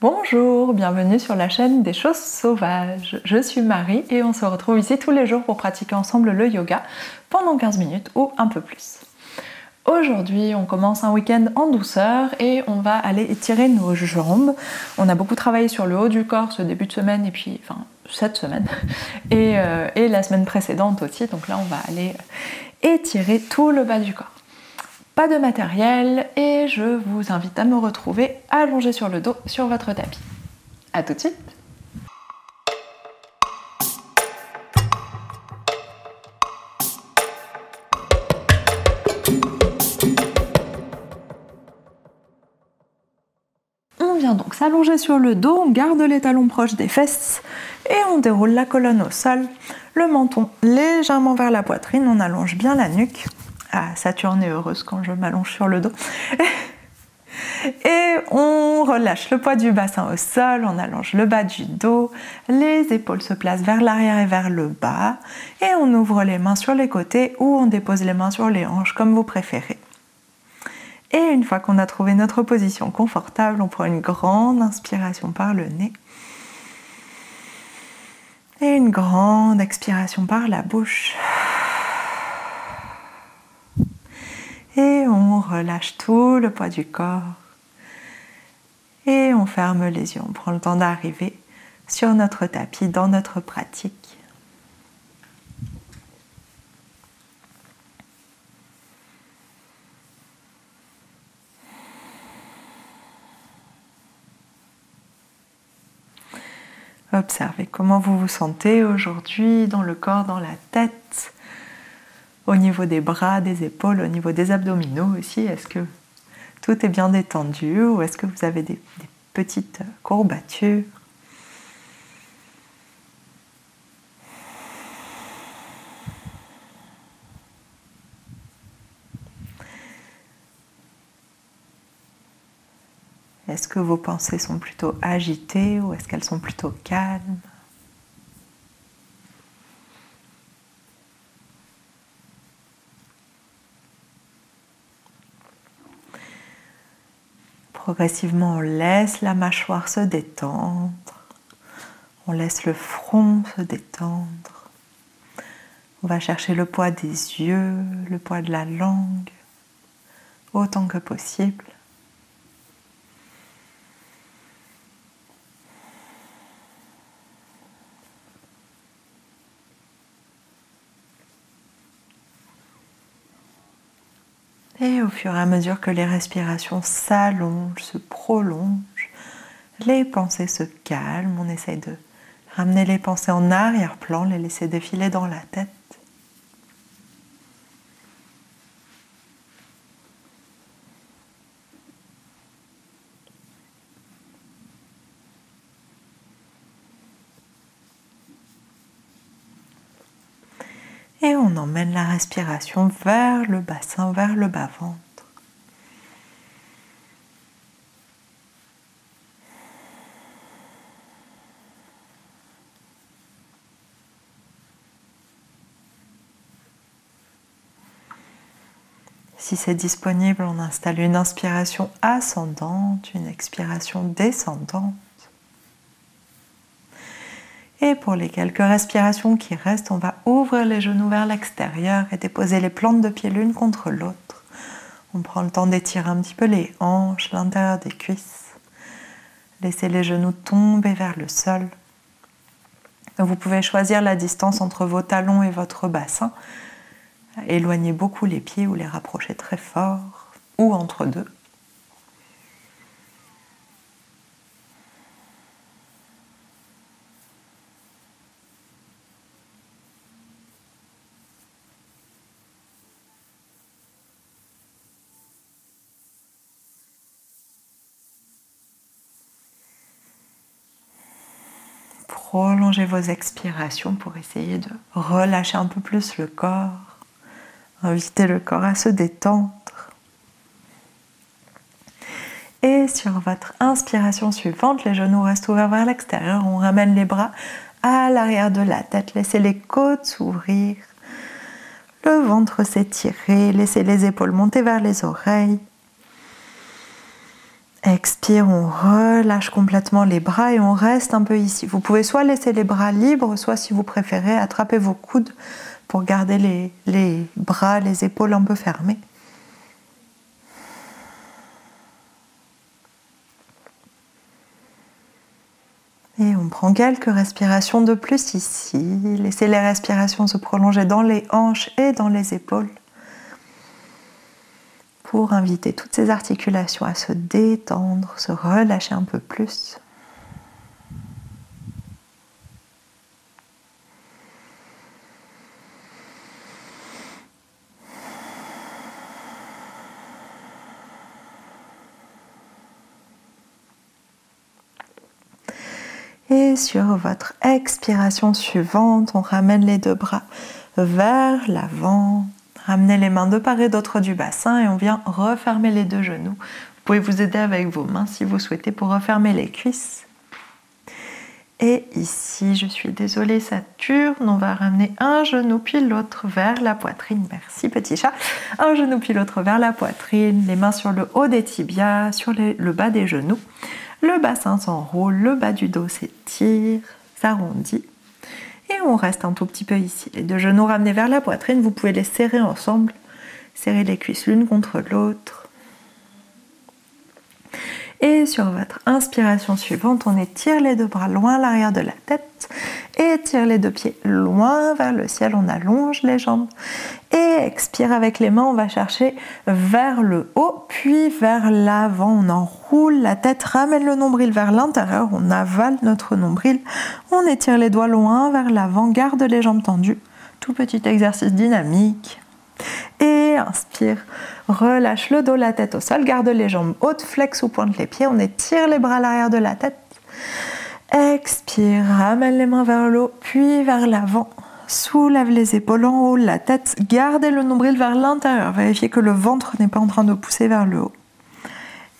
Bonjour, bienvenue sur la chaîne des choses sauvages. Je suis Marie et on se retrouve ici tous les jours pour pratiquer ensemble le yoga pendant 15 minutes ou un peu plus. Aujourd'hui, on commence un week-end en douceur et on va aller étirer nos jambes. On a beaucoup travaillé sur le haut du corps ce début de semaine et puis, cette semaine et la semaine précédente aussi. Donc là, on va aller étirer tout le bas du corps. Pas de matériel et je vous invite à me retrouver allongé sur le dos sur votre tapis. A tout de suite. On vient donc s'allonger sur le dos, on garde les talons proches des fesses et on déroule la colonne au sol, le menton légèrement vers la poitrine, on allonge bien la nuque. Ah, Saturne est heureuse quand je m'allonge sur le dos. Et on relâche le poids du bassin au sol, on allonge le bas du dos, les épaules se placent vers l'arrière et vers le bas, et on ouvre les mains sur les côtés ou on dépose les mains sur les hanches comme vous préférez. Et une fois qu'on a trouvé notre position confortable, on prend une grande inspiration par le nez et une grande expiration par la bouche. Et on relâche tout le poids du corps. Et on ferme les yeux. On prend le temps d'arriver sur notre tapis, dans notre pratique. Observez comment vous vous sentez aujourd'hui dans le corps, dans la tête. Au niveau des bras, des épaules, au niveau des abdominaux aussi, est-ce que tout est bien détendu ou est-ce que vous avez des petites courbatures? Est-ce que vos pensées sont plutôt agitées ou est-ce qu'elles sont plutôt calmes? Progressivement, on laisse la mâchoire se détendre, on laisse le front se détendre, on va chercher le poids des yeux, le poids de la langue, autant que possible. Et au fur et à mesure que les respirations s'allongent, se prolongent, les pensées se calment, on essaye de ramener les pensées en arrière-plan, les laisser défiler dans la tête. Et on emmène la respiration vers le bassin, vers le bas-ventre. Si c'est disponible, on installe une inspiration ascendante, une expiration descendante. Et pour les quelques respirations qui restent, on va ouvrir les genoux vers l'extérieur et déposer les plantes de pied l'une contre l'autre. On prend le temps d'étirer un petit peu les hanches, l'intérieur des cuisses. Laissez les genoux tomber vers le sol. Vous pouvez choisir la distance entre vos talons et votre bassin. Éloignez beaucoup les pieds ou les rapprochez très fort, ou entre deux. Prolongez vos expirations pour essayer de relâcher un peu plus le corps. Invitez le corps à se détendre. Et sur votre inspiration suivante, les genoux restent ouverts vers l'extérieur. On ramène les bras à l'arrière de la tête. Laissez les côtes s'ouvrir. Le ventre s'étirer. Laissez les épaules monter vers les oreilles. Expire, on relâche complètement les bras et on reste un peu ici. Vous pouvez soit laisser les bras libres, soit si vous préférez, attraper vos coudes pour garder les bras, les épaules un peu fermées. Et on prend quelques respirations de plus ici. Laissez les respirations se prolonger dans les hanches et dans les épaules pour inviter toutes ces articulations à se détendre, se relâcher un peu plus. Et sur votre expiration suivante, on ramène les deux bras vers l'avant. Ramenez les mains de part et d'autre du bassin et on vient refermer les deux genoux. Vous pouvez vous aider avec vos mains si vous souhaitez pour refermer les cuisses. Et ici, je suis désolée, ça tourne. On va ramener un genou puis l'autre vers la poitrine. Merci petit chat. Un genou puis l'autre vers la poitrine. Les mains sur le haut des tibias, sur le bas des genoux. Le bassin s'enroule, le bas du dos s'étire, s'arrondit. Et on reste un tout petit peu ici. Les deux genoux ramenés vers la poitrine, vous pouvez les serrer ensemble. Serrer les cuisses l'une contre l'autre. Et sur votre inspiration suivante, on étire les deux bras loin à l'arrière de la tête. Et étire les deux pieds loin vers le ciel. On allonge les jambes. Et expire avec les mains, on va chercher vers le haut, puis vers l'avant. On enroule la tête, ramène le nombril vers l'intérieur, on avale notre nombril. On étire les doigts loin vers l'avant, garde les jambes tendues. Tout petit exercice dynamique. Et inspire, relâche le dos, la tête au sol, garde les jambes hautes, flex ou pointe les pieds. On étire les bras à l'arrière de la tête. Expire, ramène les mains vers le haut, puis vers l'avant. Soulève les épaules en haut, la tête, gardez le nombril vers l'intérieur. Vérifiez que le ventre n'est pas en train de pousser vers le haut.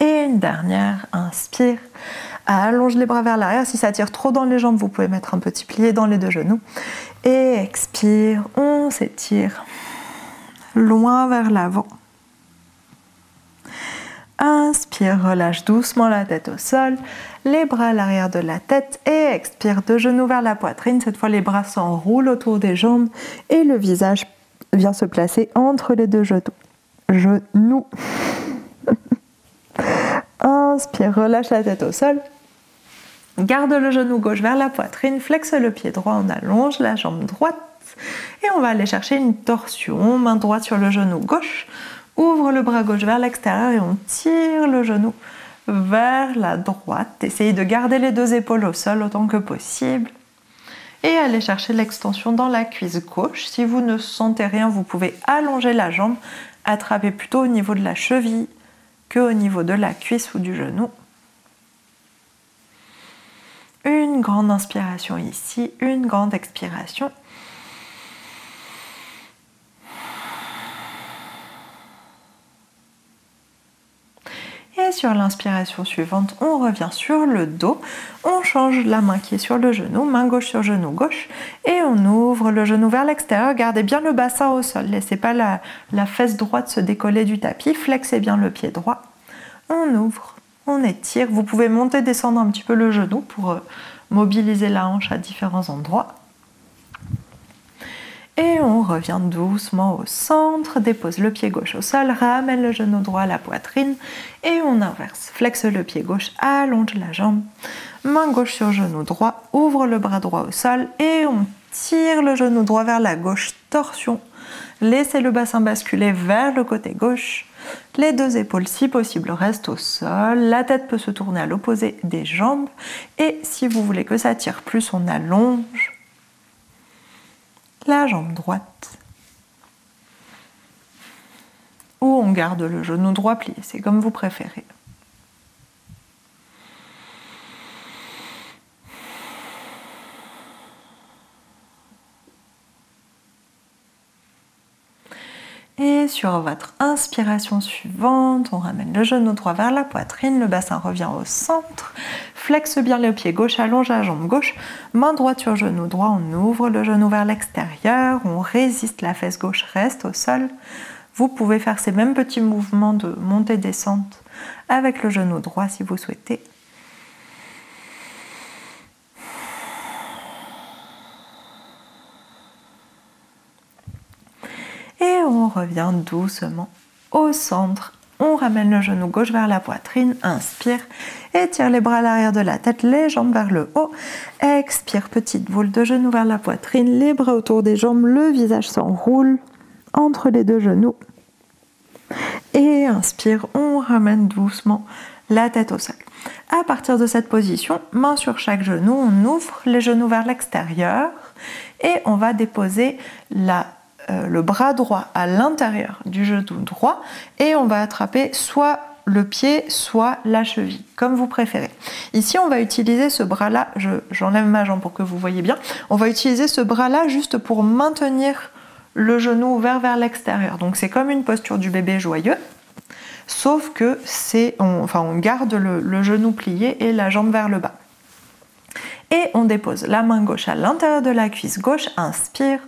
Et une dernière, inspire. Allonge les bras vers l'arrière. Si ça tire trop dans les jambes, vous pouvez mettre un petit plié dans les deux genoux. Et expire, on s'étire. Loin vers l'avant. Inspire, relâche doucement la tête au sol, les bras à l'arrière de la tête et expire, deux genoux vers la poitrine. Cette fois, les bras s'enroulent autour des jambes et le visage vient se placer entre les deux genoux. Inspire, relâche la tête au sol. Garde le genou gauche vers la poitrine, flexe le pied droit, on allonge la jambe droite et on va aller chercher une torsion, main droite sur le genou gauche. Ouvre le bras gauche vers l'extérieur et on tire le genou vers la droite. Essayez de garder les deux épaules au sol autant que possible. Et allez chercher l'extension dans la cuisse gauche. Si vous ne sentez rien, vous pouvez allonger la jambe, attraper plutôt au niveau de la cheville qu'au niveau de la cuisse ou du genou. Une grande inspiration ici, une grande expiration. Et sur l'inspiration suivante, on revient sur le dos. On change la main qui est sur le genou, main gauche sur genou gauche. Et on ouvre le genou vers l'extérieur. Gardez bien le bassin au sol. Laissez pas la fesse droite se décoller du tapis. Flexez bien le pied droit. On ouvre, on étire. Vous pouvez monter, descendre un petit peu le genou pour mobiliser la hanche à différents endroits. Et on revient doucement au centre, dépose le pied gauche au sol, ramène le genou droit à la poitrine et on inverse. Flexe le pied gauche, allonge la jambe, main gauche sur genou droit, ouvre le bras droit au sol et on tire le genou droit vers la gauche, torsion. Laissez le bassin basculer vers le côté gauche. Les deux épaules, si possible, restent au sol. La tête peut se tourner à l'opposé des jambes. Et si vous voulez que ça tire plus, on allonge la jambe droite. Ou on garde le genou droit plié, c'est comme vous préférez. Et sur votre inspiration suivante, on ramène le genou droit vers la poitrine, le bassin revient au centre, flexe bien le pied gauche, allonge la jambe gauche, main droite sur genou droit, on ouvre le genou vers l'extérieur, on résiste, la fesse gauche reste au sol. Vous pouvez faire ces mêmes petits mouvements de montée-descente avec le genou droit si vous souhaitez. Et on revient doucement au centre. On ramène le genou gauche vers la poitrine, inspire, étire les bras à l'arrière de la tête, les jambes vers le haut. Expire, petite boule de genou vers la poitrine, les bras autour des jambes, le visage s'enroule entre les deux genoux. Et inspire, on ramène doucement la tête au sol. À partir de cette position, main sur chaque genou, on ouvre les genoux vers l'extérieur et on va déposer le bras droit à l'intérieur du genou droit et on va attraper soit le pied, soit la cheville, comme vous préférez. Ici, on va utiliser ce bras-là, j'enlève ma jambe pour que vous voyez bien, on va utiliser ce bras-là juste pour maintenir le genou ouvert vers l'extérieur. Donc c'est comme une posture du bébé joyeux, sauf que on garde le genou plié et la jambe vers le bas. Et on dépose la main gauche à l'intérieur de la cuisse gauche, inspire,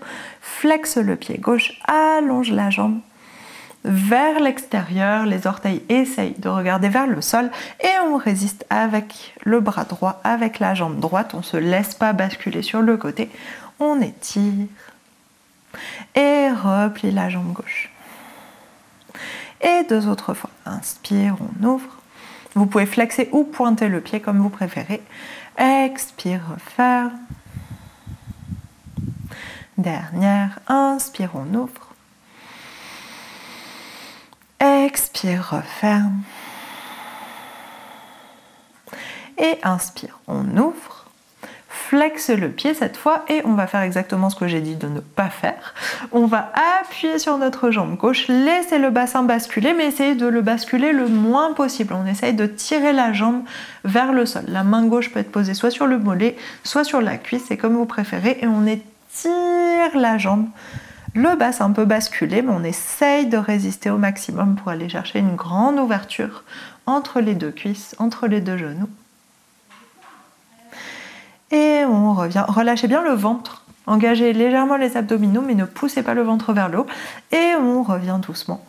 flexe le pied gauche, allonge la jambe vers l'extérieur, les orteils essayent de regarder vers le sol et on résiste avec le bras droit, avec la jambe droite, on ne se laisse pas basculer sur le côté, on étire et replie la jambe gauche. Et 2 autres fois, inspire, on ouvre. Vous pouvez flexer ou pointer le pied comme vous préférez. Expire, referme. Dernière, inspire, on ouvre. Expire, referme. Et inspire, on ouvre. Flexe le pied cette fois et on va faire exactement ce que j'ai dit de ne pas faire. On va appuyer sur notre jambe gauche, laisser le bassin basculer, mais essayez de le basculer le moins possible. On essaye de tirer la jambe vers le sol. La main gauche peut être posée soit sur le mollet, soit sur la cuisse, c'est comme vous préférez, et on étire la jambe. Le bassin peut basculer, mais on essaye de résister au maximum pour aller chercher une grande ouverture entre les deux cuisses, entre les deux genoux. Et on revient, relâchez bien le ventre, engagez légèrement les abdominaux mais ne poussez pas le ventre vers le haut et on revient doucement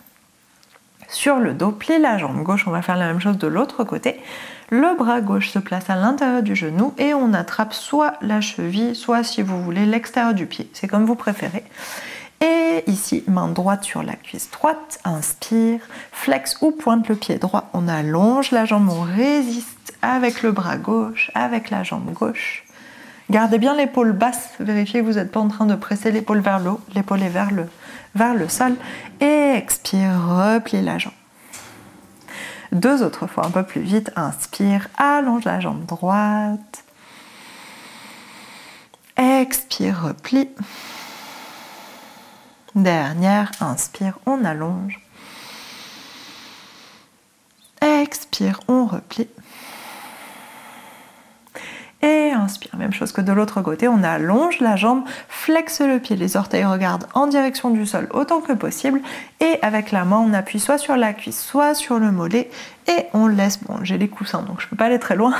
sur le dos, plie la jambe gauche, on va faire la même chose de l'autre côté, le bras gauche se place à l'intérieur du genou et on attrape soit la cheville, soit si vous voulez l'extérieur du pied, c'est comme vous préférez. Et ici, main droite sur la cuisse droite, inspire, flex ou pointe le pied droit, on allonge la jambe, on résiste avec le bras gauche, avec la jambe gauche. Gardez bien l'épaule basse, vérifiez que vous n'êtes pas en train de presser l'épaule vers le haut, l'épaule est vers le sol. Et expire, replie la jambe. 2 autres fois, un peu plus vite, inspire, allonge la jambe droite. Expire, replie. Dernière, inspire, on allonge. Expire, on replie. Et inspire, même chose que de l'autre côté, on allonge la jambe, flexe le pied, les orteils regardent en direction du sol autant que possible et avec la main on appuie soit sur la cuisse, soit sur le mollet et on laisse, bon j'ai les coussins donc je peux pas aller très loin,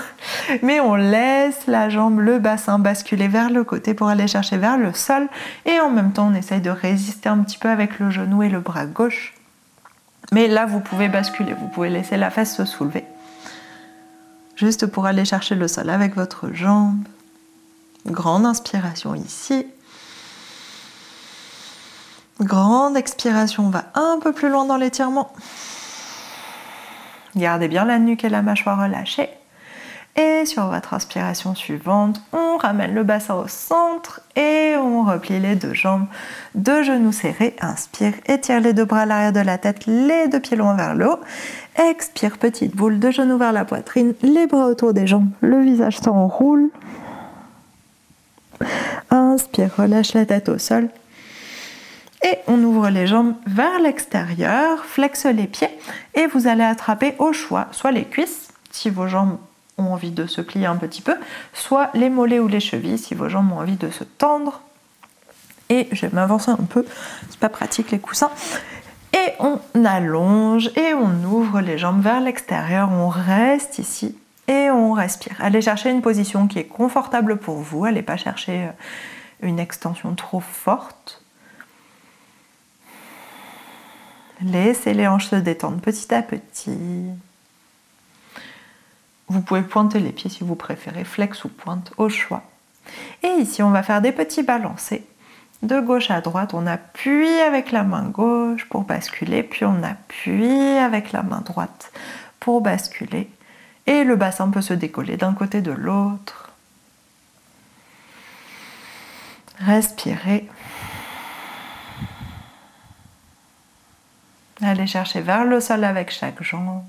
mais on laisse la jambe, le bassin basculer vers le côté pour aller chercher vers le sol et en même temps on essaye de résister un petit peu avec le genou et le bras gauche. Mais là vous pouvez basculer, vous pouvez laisser la fesse se soulever. Juste pour aller chercher le sol avec votre jambe. Grande inspiration ici. Grande expiration, on va un peu plus loin dans l'étirement. Gardez bien la nuque et la mâchoire relâchée. Et sur votre inspiration suivante, on ramène le bassin au centre et on replie les 2 jambes, 2 genoux serrés. Inspire, étire les 2 bras à l'arrière de la tête, les 2 pieds loin vers le haut. Expire, petite boule, 2 genoux vers la poitrine, les bras autour des jambes, le visage s'enroule. Inspire, relâche la tête au sol. Et on ouvre les jambes vers l'extérieur, flexe les pieds et vous allez attraper au choix, soit les cuisses, si vos jambes ont envie de se plier un petit peu, soit les mollets ou les chevilles, si vos jambes ont envie de se tendre. Et je vais m'avancer un peu, c'est pas pratique les coussins. Et on allonge et on ouvre les jambes vers l'extérieur, on reste ici et on respire. Allez chercher une position qui est confortable pour vous, allez pas chercher une extension trop forte. Laissez les hanches se détendre petit à petit. Vous pouvez pointer les pieds si vous préférez, flex ou pointe, au choix. Et ici, on va faire des petits balancés. De gauche à droite, on appuie avec la main gauche pour basculer, puis on appuie avec la main droite pour basculer. Et le bassin peut se décoller d'un côté de l'autre. Respirez. Allez chercher vers le sol avec chaque jambe.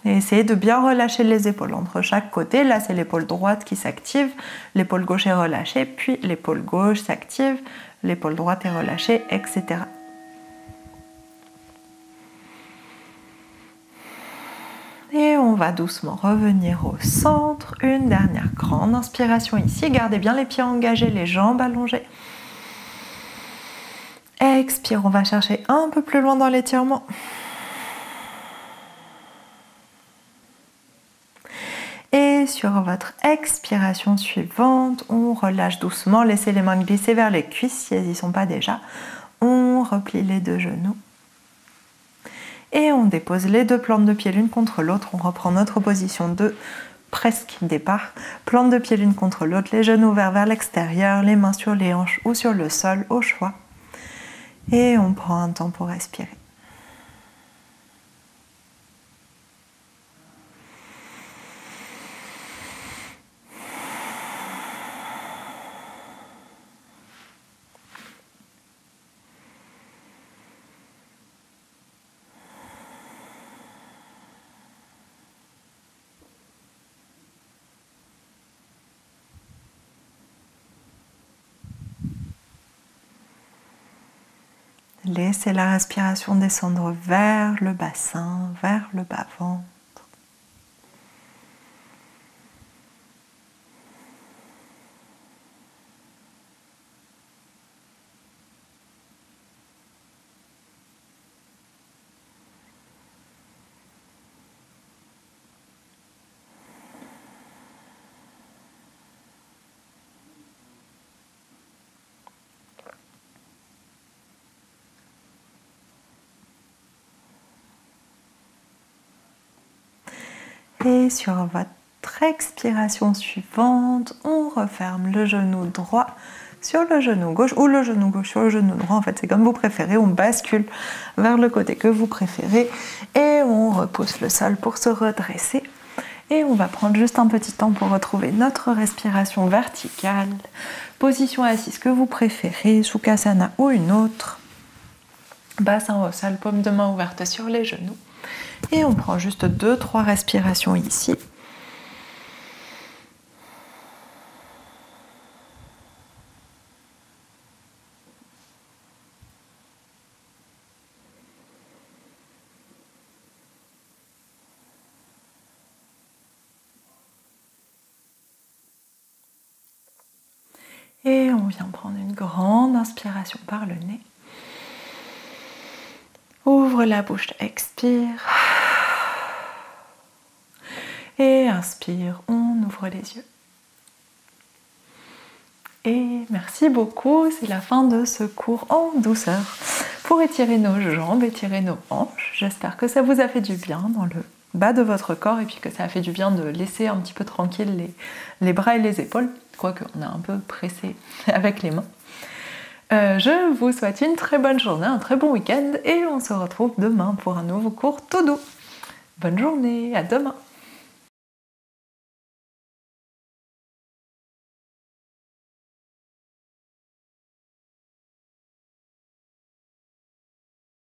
Et essayez de bien relâcher les épaules entre chaque côté. Là, c'est l'épaule droite qui s'active, l'épaule gauche est relâchée, puis l'épaule gauche s'active, l'épaule droite est relâchée, etc. Et on va doucement revenir au centre. Une dernière grande inspiration ici. Gardez bien les pieds engagés, les jambes allongées. Expire, on va chercher un peu plus loin dans l'étirement. Et sur votre expiration suivante, on relâche doucement, laissez les mains glisser vers les cuisses si elles n'y sont pas déjà. On replie les deux genoux. Et on dépose les deux plantes de pied l'une contre l'autre. On reprend notre position de presque départ. Plantes de pied l'une contre l'autre, les genoux ouverts vers l'extérieur, les mains sur les hanches ou sur le sol, au choix. Et on prend un temps pour respirer. Laissez la respiration descendre vers le bassin, vers le bas-ventre. Et sur votre expiration suivante, on referme le genou droit sur le genou gauche ou le genou gauche sur le genou droit. En fait, c'est comme vous préférez. On bascule vers le côté que vous préférez et on repousse le sol pour se redresser. Et on va prendre juste un petit temps pour retrouver notre respiration verticale. Position assise que vous préférez, Sukhasana ou une autre. Bassin au sol, paume de main ouverte sur les genoux. Et on prend juste 2-3 respirations ici. Et on vient prendre une grande inspiration par le nez. Ouvre la bouche, expire. Et inspire, on ouvre les yeux. Et merci beaucoup, c'est la fin de ce cours en douceur pour étirer nos jambes, étirer nos hanches. J'espère que ça vous a fait du bien dans le bas de votre corps et puis que ça a fait du bien de laisser un petit peu tranquille les bras et les épaules, quoique on a un peu pressé avec les mains. Je vous souhaite une très bonne journée, un très bon week-end et on se retrouve demain pour un nouveau cours tout doux. Bonne journée, à demain!